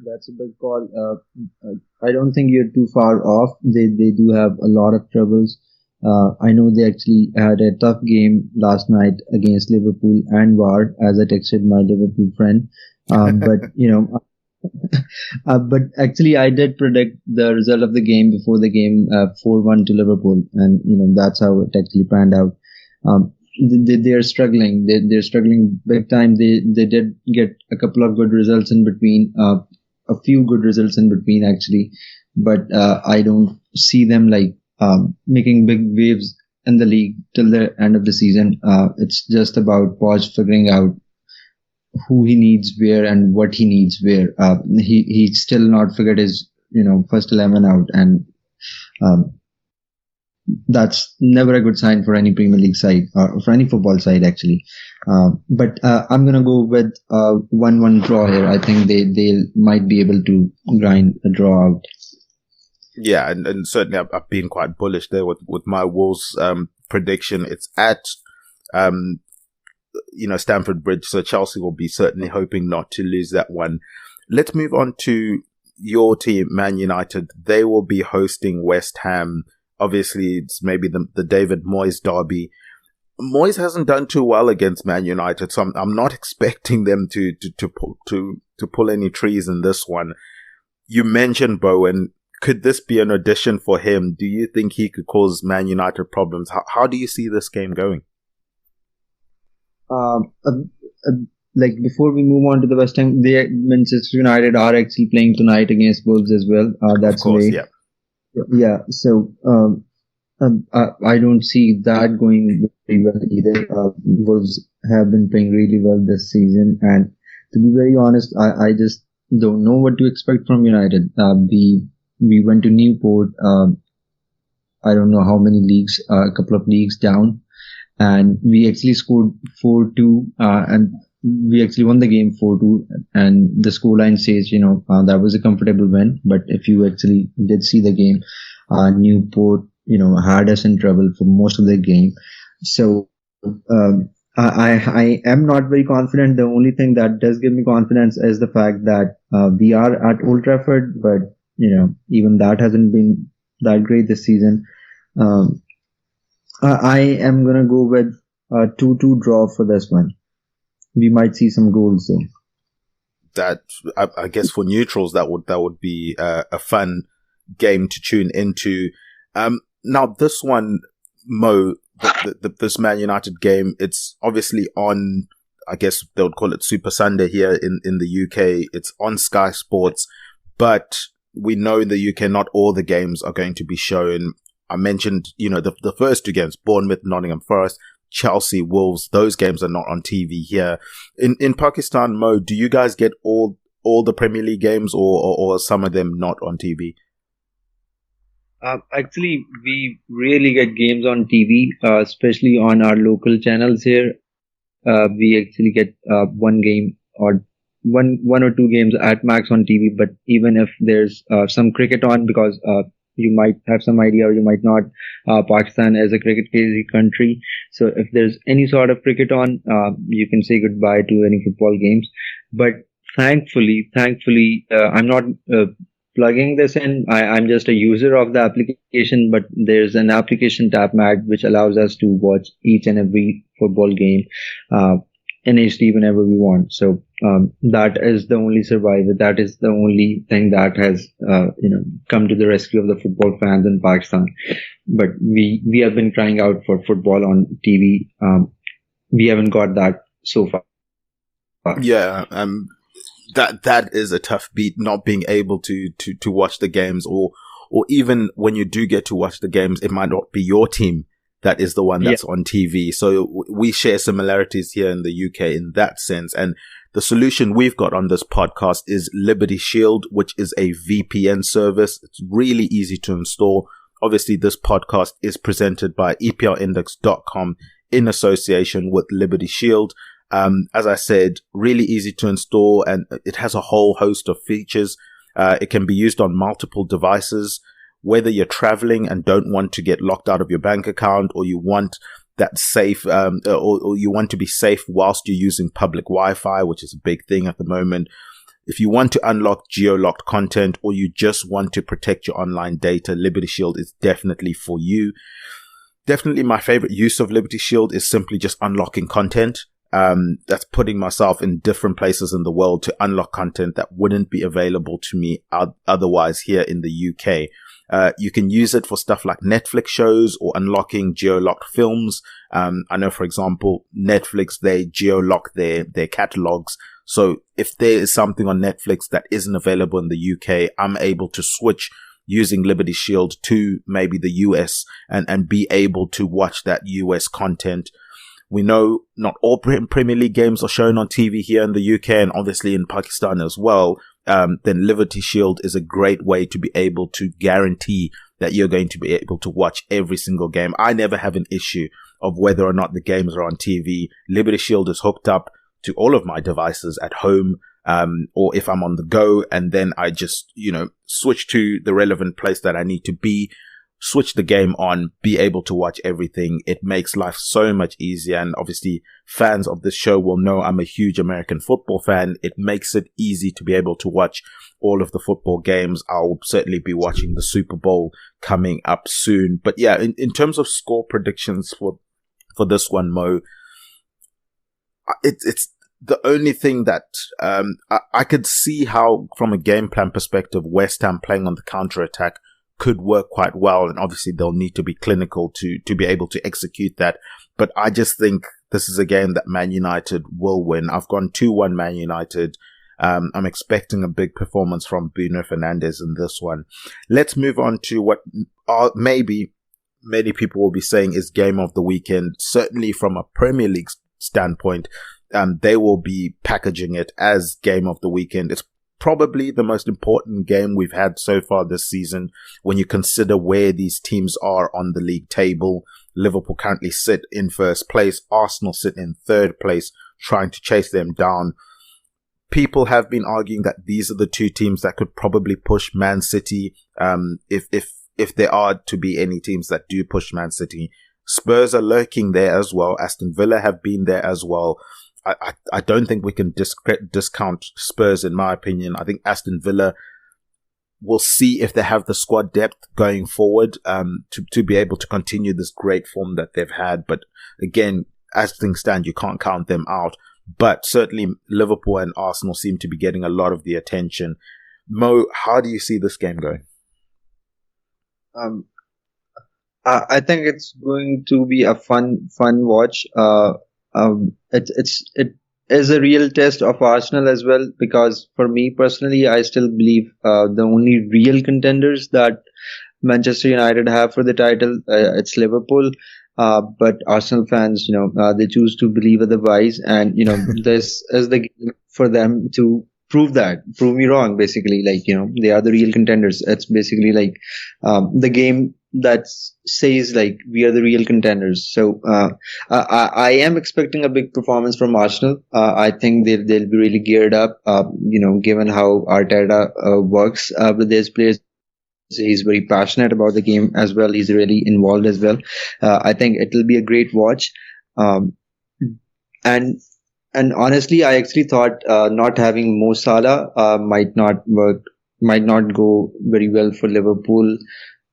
That's a big call. I don't think you're too far off. They do have a lot of troubles. I know they actually had a tough game last night against Liverpool and VAR, as I texted my Liverpool friend. But but actually I did predict the result of the game before the game, 4-1 to Liverpool, and that's how it actually panned out. They're struggling. They're struggling big time. They did get a couple of good results in between, a few good results in between actually, but I don't see them making big waves in the league till the end of the season. It's just about Poch figuring out who he needs where and what he needs where. He's still not figured his first 11 out, and that's never a good sign for any Premier League side or for any football side actually. But I'm gonna go with 1-1 draw here. I think they might be able to grind a draw out.
Yeah, and certainly I've been quite bullish there with my Wolves prediction. It's at Stamford Bridge, so Chelsea will be certainly hoping not to lose that one. Let's move on to your team, Man United. They will be hosting West Ham. Obviously, it's maybe the David Moyes derby. Moyes hasn't done too well against Man United, so I'm not expecting them to pull any trees in this one. You mentioned Bowen. Could this be an audition for him? Do you think he could cause Man United problems? How do you see this game going?
Before we move on to the West Ham, Manchester United are actually playing tonight against Wolves as well. That's
of course,
yeah. Yeah, so I don't see that going very well either. Wolves have been playing really well this season, and to be very honest, I just don't know what to expect from United. We went to Newport, I don't know how many leagues, a couple of leagues down, and we actually scored 4-2, and we actually won the game 4-2, and the scoreline says, that was a comfortable win. But if you actually did see the game, Newport, had us in trouble for most of the game. So, I am not very confident. The only thing that does give me confidence is the fact that, we are at Old Trafford, but, even that hasn't been that great this season. I am gonna go with a 2-2 draw for this one. We might see some goals though.
That I guess for neutrals that would be a fun game to tune into. Now this one, Mo, this Man United game, it's obviously on. I guess they would call it Super Sunday here in the UK. It's on Sky Sports, but we know in the UK not all the games are going to be shown. I mentioned, the first two games, Bournemouth, Nottingham Forest, Chelsea, Wolves, those games are not on TV here. In Pakistan, Mo, do you guys get all the Premier League games or some of them not on TV?
Actually, we really get games on TV, especially on our local channels here. We actually get one game or one or two games at max on TV. But even if there's some cricket on, because you might have some idea or you might not, Pakistan is a cricket crazy country. So if there's any sort of cricket on, you can say goodbye to any football games. But Thankfully, I'm not plugging this in. I'm just a user of the application, but there's an application TapMat which allows us to watch each and every football game uh, in HD whenever we want. So that is the only survivor. That is the only thing that has come to the rescue of the football fans in Pakistan. But we have been crying out for football on TV. We haven't got that so far.
Yeah, that is a tough beat, not being able to watch the games, or even when you do get to watch the games, it might not be your team that is the one that's on TV. So we share similarities here in the UK in that sense. And the solution we've got on this podcast is Liberty Shield, which is a VPN service. It's really easy to install. Obviously, this podcast is presented by EPLindex.com in association with Liberty Shield. As I said, really easy to install, and it has a whole host of features. It can be used on multiple devices, whether you're traveling and don't want to get locked out of your bank account, or you want that safe, or you want to be safe whilst you're using public Wi-Fi, which is a big thing at the moment. If you want to unlock geo-locked content, or you just want to protect your online data, Liberty Shield is definitely for you. Definitely my favorite use of Liberty Shield is simply just unlocking content. That's putting myself in different places in the world to unlock content that wouldn't be available to me otherwise here in the UK. You can use it for stuff like Netflix shows or unlocking geo-locked films. I know, for example, Netflix, they geo-lock their catalogs. So if there is something on Netflix that isn't available in the UK, I'm able to switch using Liberty Shield to maybe the US and be able to watch that US content. We know not all Premier League games are shown on TV here in the UK and obviously in Pakistan as well. Then Liberty Shield is a great way to be able to guarantee that you're going to be able to watch every single game. I never have an issue of whether or not the games are on TV. Liberty Shield is hooked up to all of my devices at home, or if I'm on the go, and then I just, switch to the relevant place that I need to be, switch the game on, be able to watch everything. It makes life so much easier. And obviously fans of this show will know I'm a huge American football fan. It makes it easy to be able to watch all of the football games. I'll certainly be watching the Super Bowl coming up soon. But yeah, in terms of score predictions for this one, Mo, it's the only thing that I could see how, from a game plan perspective, West Ham playing on the counter attack could work quite well, and obviously they'll need to be clinical to be able to execute that. But I just think this is a game that Man United will win. I've gone 2-1 Man United. I'm expecting a big performance from Bruno Fernandes in this one. Let's move on to what maybe many people will be saying is game of the weekend. Certainly from a Premier League standpoint, they will be packaging it as game of the weekend. It's probably the most important game we've had so far this season when you consider where these teams are on the league table. Liverpool currently sit in first place. Arsenal sit in third place, trying to chase them down. People have been arguing that these are the two teams that could probably push Man City. If there are to be any teams that do push Man City, Spurs are lurking there as well. Aston Villa have been there as well. I don't think we can discount Spurs, in my opinion. I think Aston Villa will see if they have the squad depth going forward to be able to continue this great form that they've had. But again, as things stand, you can't count them out. But certainly Liverpool and Arsenal seem to be getting a lot of the attention. Mo, how do you see this game going?
I think it's going to be a fun watch. It is a real test of Arsenal as well, because for me personally, I still believe the only real contenders that Manchester United have for the title, it's Liverpool. But Arsenal fans, they choose to believe otherwise, and this is the game for them to prove me wrong. Basically, they are the real contenders. It's basically like the game that says we are the real contenders. So I am expecting a big performance from Arsenal. I think they'll be really geared up. Given how Arteta works with his players. He's very passionate about the game as well. He's really involved as well. I think it will be a great watch. And And honestly, I actually thought not having Mo Salah might not work, might not go very well for Liverpool.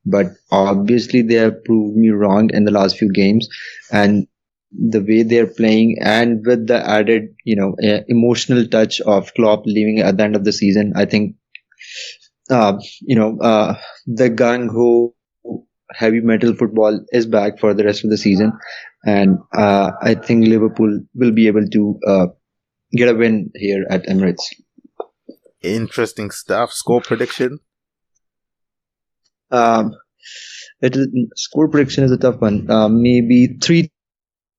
But obviously, they have proved me wrong in the last few games, and the way they're playing, and with the added, emotional touch of Klopp leaving at the end of the season, I think, the gung ho heavy metal football is back for the rest of the season, and I think Liverpool will be able to get a win here at Emirates.
Interesting stuff. Score prediction?
Score prediction is a tough one. Maybe 3-2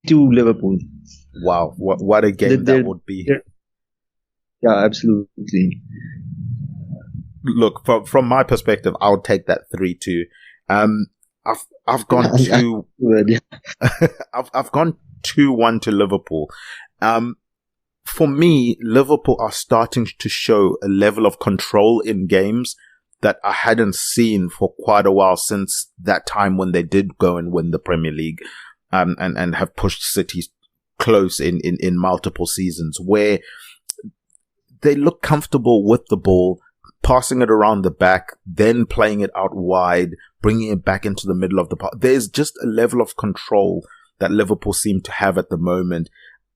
Liverpool.
Wow, what a game that would be.
Yeah, absolutely.
Look, from my perspective, I'll take that 3-2. I've gone two. I've gone 2-1 to Liverpool. For me, Liverpool are starting to show a level of control in games that I hadn't seen for quite a while, since that time when they did go and win the Premier League, and have pushed City close in multiple seasons, where they look comfortable with the ball, passing it around the back, then playing it out wide, bringing it back into the middle of the park. There's just a level of control that Liverpool seem to have at the moment.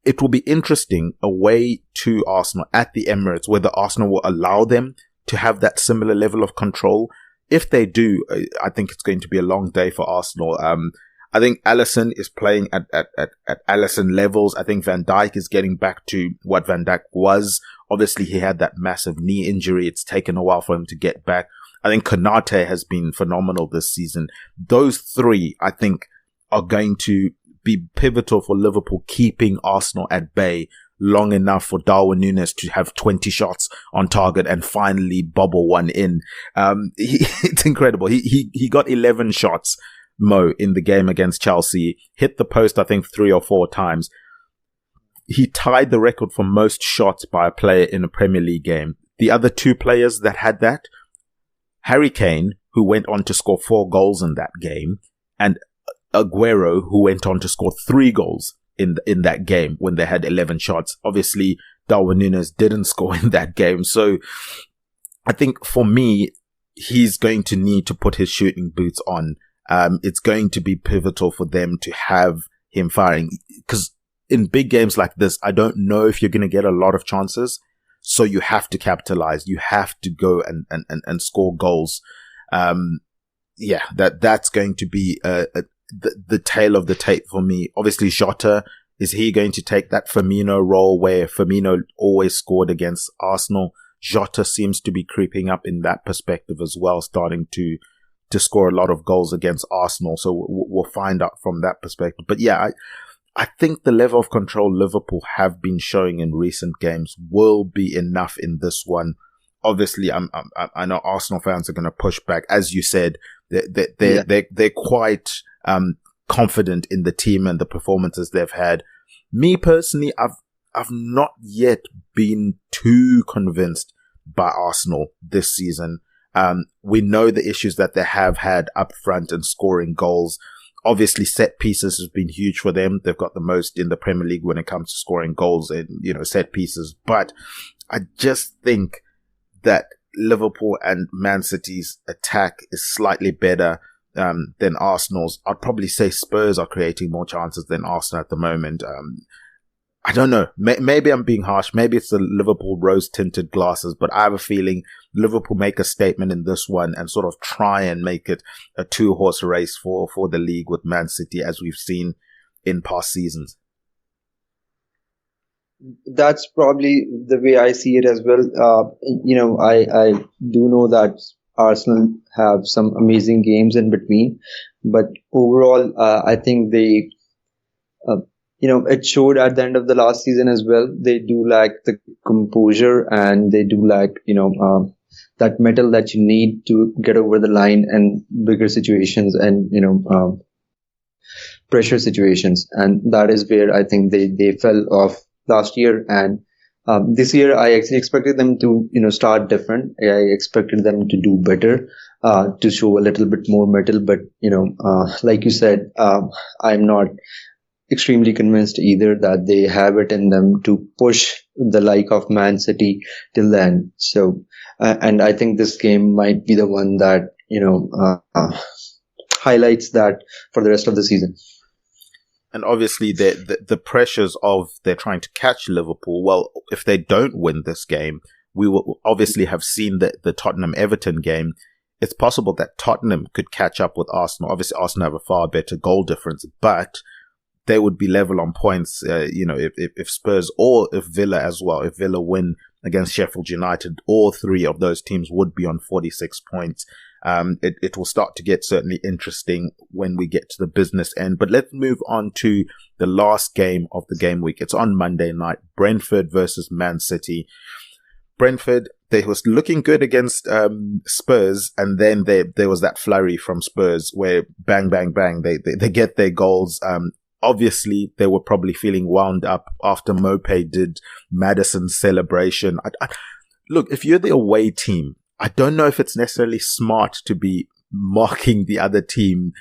It will be interesting away to Arsenal at the Emirates, whether Arsenal will allow them to have that similar level of control. If they do, I think it's going to be a long day for Arsenal. I think Alisson is playing at Alisson levels. I think Van Dijk is getting back to what Van Dijk was. Obviously, he had that massive knee injury. It's taken a while for him to get back. I think Konate has been phenomenal this season. Those three, I think, are going to be pivotal for Liverpool keeping Arsenal at bay long enough for Darwin Núñez to have 20 shots on target and finally bobble one in. It's incredible. He got 11 shots, Mo, in the game against Chelsea, hit the post, I think 3 or 4 times. He tied the record for most shots by a player in a Premier League game. The other 2 players that had that, Harry Kane, who went on to score 4 goals in that game, and Aguero, who went on to score 3 goals in that game when they had 11 shots. Obviously, Darwin Núñez didn't score in that game. So I think for me, he's going to need to put his shooting boots on. It's going to be pivotal for them to have him firing, because in big games like this, I don't know if you're going to get a lot of chances. So you have to capitalize. You have to go and score goals. That's going to be the tail of the tape for me. Obviously, Jota, is he going to take that Firmino role where Firmino always scored against Arsenal? Jota seems to be creeping up in that perspective as well, starting to score a lot of goals against Arsenal. So we'll find out from that perspective. But yeah, I think the level of control Liverpool have been showing in recent games will be enough in this one. Obviously, I know Arsenal fans are going to push back. As you said, they're quite confident in the team and the performances they've had. Me personally, I've not yet been too convinced by Arsenal this season. We know the issues that they have had up front and scoring goals. Obviously, set pieces has been huge for them. They've got the most in the Premier League when it comes to scoring goals and, set pieces. But I just think that Liverpool and Man City's attack is slightly better than Arsenal's. I'd probably say Spurs are creating more chances than Arsenal at the moment. I don't know. Maybe I'm being harsh. Maybe it's the Liverpool rose-tinted glasses, but I have a feeling Liverpool make a statement in this one and sort of try and make it a 2-horse race for the league with Man City, as we've seen in past seasons.
That's probably the way I see it as well. I do know that Arsenal have some amazing games in between, but overall, I think they, it showed at the end of the last season as well. They do lack the composure, and they do lack, that mettle that you need to get over the line and bigger situations and, pressure situations. And that is where I think they fell off last year. And this year, I actually expected them to, start different. I expected them to do better, to show a little bit more mettle. But, like you said, I'm not extremely convinced either that they have it in them to push the like of Man City till the end. So, and I think this game might be the one that, highlights that for the rest of the season.
And obviously the pressures of they're trying to catch Liverpool. Well, if they don't win this game, we will obviously have seen the Tottenham-Everton game. It's possible that Tottenham could catch up with Arsenal. Obviously, Arsenal have a far better goal difference, but they would be level on points, if Spurs or if Villa as well. If Villa win against Sheffield United, all three of those teams would be on 46 points. It will start to get certainly interesting when we get to the business end. But let's move on to the last game of the game week. It's on Monday night, Brentford versus Man City. Brentford, they was looking good against Spurs, and then there was that flurry from Spurs where bang, bang, bang, they get their goals. Obviously, they were probably feeling wound up after Mopé did Maddison's celebration. Look, if you're the away team, I don't know if it's necessarily smart to be mocking the other team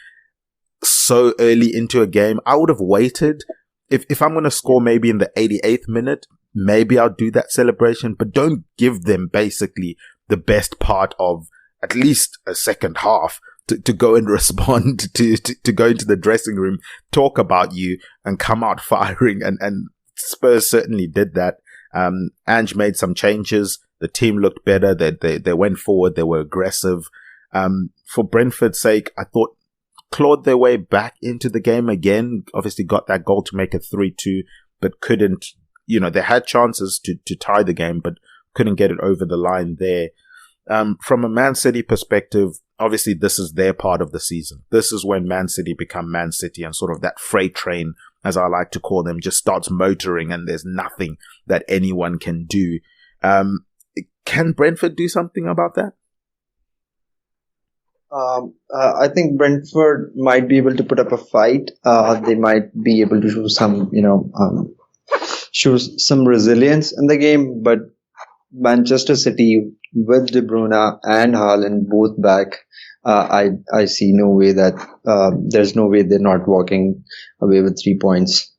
so early into a game. I would have waited. If I'm going to score maybe in the 88th minute, maybe I'll do that celebration, but don't give them basically the best part of at least a second half to go and respond, to go into the dressing room, talk about you and come out firing. And Spurs certainly did that. Ange made some changes. The team looked better. They went forward. They were aggressive. For Brentford's sake, I thought clawed their way back into the game again. Obviously got that goal to make it 3-2, but couldn't, they had chances to tie the game, but couldn't get it over the line there. From a Man City perspective, obviously this is their part of the season. This is when Man City become Man City, and sort of that freight train, as I like to call them, just starts motoring and there's nothing that anyone can do. Can Brentford do something about that?
I think Brentford might be able to put up a fight. They might be able to show some resilience in the game, but Manchester City with De Bruyne and Haaland both back, I see no way that there's no way they're not walking away with 3 points.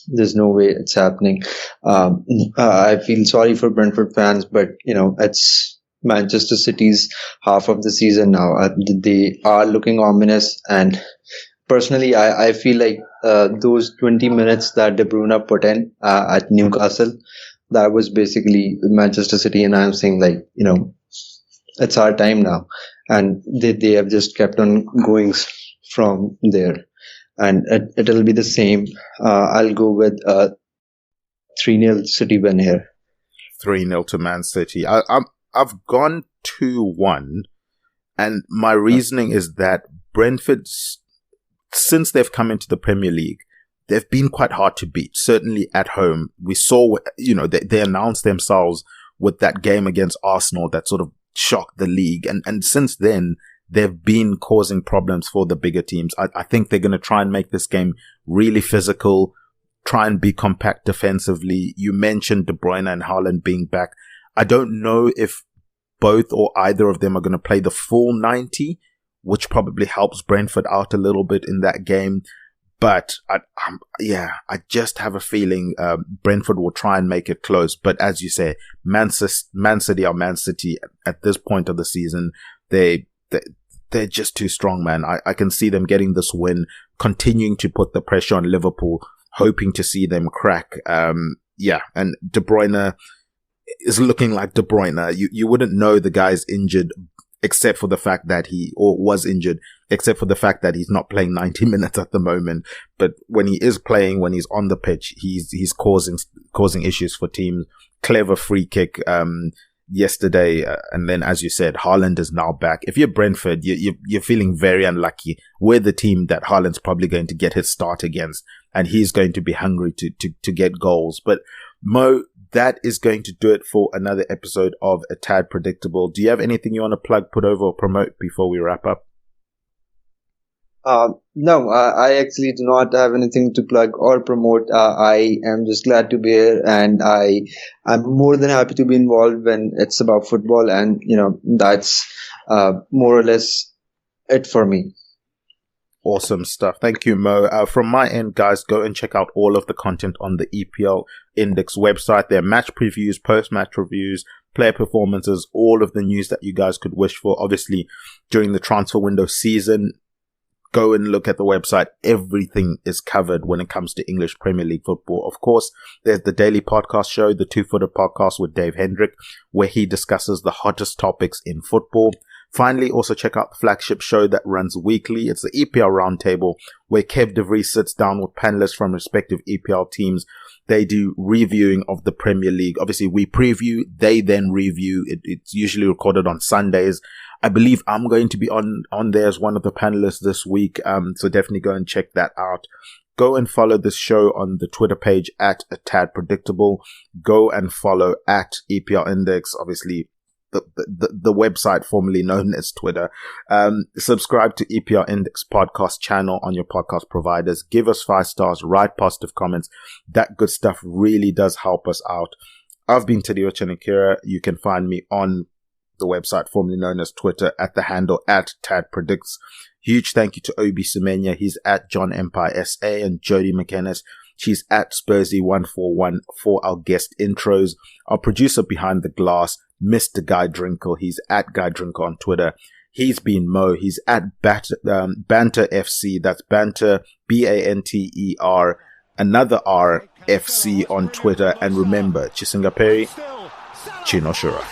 There's no way it's happening. I feel sorry for Brentford fans, but it's Manchester City's half of the season now. They are looking ominous, and personally, I feel like those 20 minutes that De Bruyne put in at Newcastle, that was basically Manchester City, and I'm saying it's our time now, and they have just kept on going from there, and it'll be the same. I'll go with 3-0 City win here.
3-0 to Man City. I've gone 2-1, and my reasoning is that Brentford, since they've come into the Premier League, they've been quite hard to beat, certainly at home. We saw, they announced themselves with that game against Arsenal that sort of shocked the league. And since then, they've been causing problems for the bigger teams. I think they're going to try and make this game really physical, try and be compact defensively. You mentioned De Bruyne and Haaland being back. I don't know if both or either of them are going to play the full 90, which probably helps Brentford out a little bit in that game. But I just have a feeling Brentford will try and make it close. But as you say, Man City are Man City at this point of the season. They're just too strong, man. I can see them getting this win, continuing to put the pressure on Liverpool, hoping to see them crack. And De Bruyne is looking like De Bruyne. You wouldn't know the guy's injured except for the fact that was injured, except for the fact that he's not playing 90 minutes at the moment. But when he is playing, when he's on the pitch, he's causing issues for teams. Clever free kick, yesterday. And then, as you said, Haaland is now back. If you're Brentford, you're feeling very unlucky. We're the team that Haaland's probably going to get his start against, and he's going to be hungry to get goals. But Mo, that is going to do it for another episode of A Tad Predictable. Do you have anything you want to plug, put over, or promote before we wrap up?
No, I actually do not have anything to plug or promote. I am just glad to be here, and I'm more than happy to be involved when it's about football, and that's more or less it for me.
Awesome stuff. Thank you, Mo. From my end, guys, go and check out all of the content on the EPL Index website. There are match previews, post-match reviews, player performances, all of the news that you guys could wish for. Obviously, during the transfer window season, go and look at the website. Everything is covered when it comes to English Premier League football. Of course, there's the daily podcast show, the Two-Footed Podcast with Dave Hendrick, where he discusses the hottest topics in football. Finally, also check out the flagship show that runs weekly. It's the EPL Roundtable, where Kev DeVries sits down with panelists from respective EPL teams. They do reviewing of the Premier League. Obviously, we preview, they then review. It's usually recorded on Sundays. I believe I'm going to be on there as one of the panelists this week. So definitely go and check that out. Go and follow this show on the Twitter page at A Tad Predictable. Go and follow at EPL Index, obviously the website formerly known as Twitter. Subscribe to EPL Index podcast channel on your podcast providers. Give us 5 stars, write positive comments. That good stuff really does help us out. I've been Tadeo Chanakira. You can find me on the website formerly known as Twitter at the handle at Tad Predicts. Huge thank you to Obi Semenya. He's at John Empire SA, and Jody McKennis. She's at Spursy141 for our guest intros. Our producer behind the glass, Mr. Guy Drinkle. He's at Guy Drinkle on Twitter. He's been Mo. He's at Banter FC. That's Banter, Banter, another R, FC on Twitter. And remember, Chisingaperi, Chinoshura.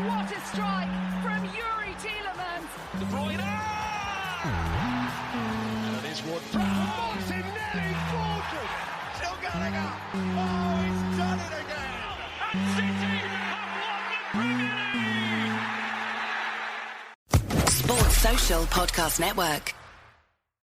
What a strike from Yuri Tielemans. De Bruyne. And it is Ward-Prowse. Martinelli fortress. Still going up. Oh, he's done it again. And City have won the Premier League.
Sports Social Podcast Network.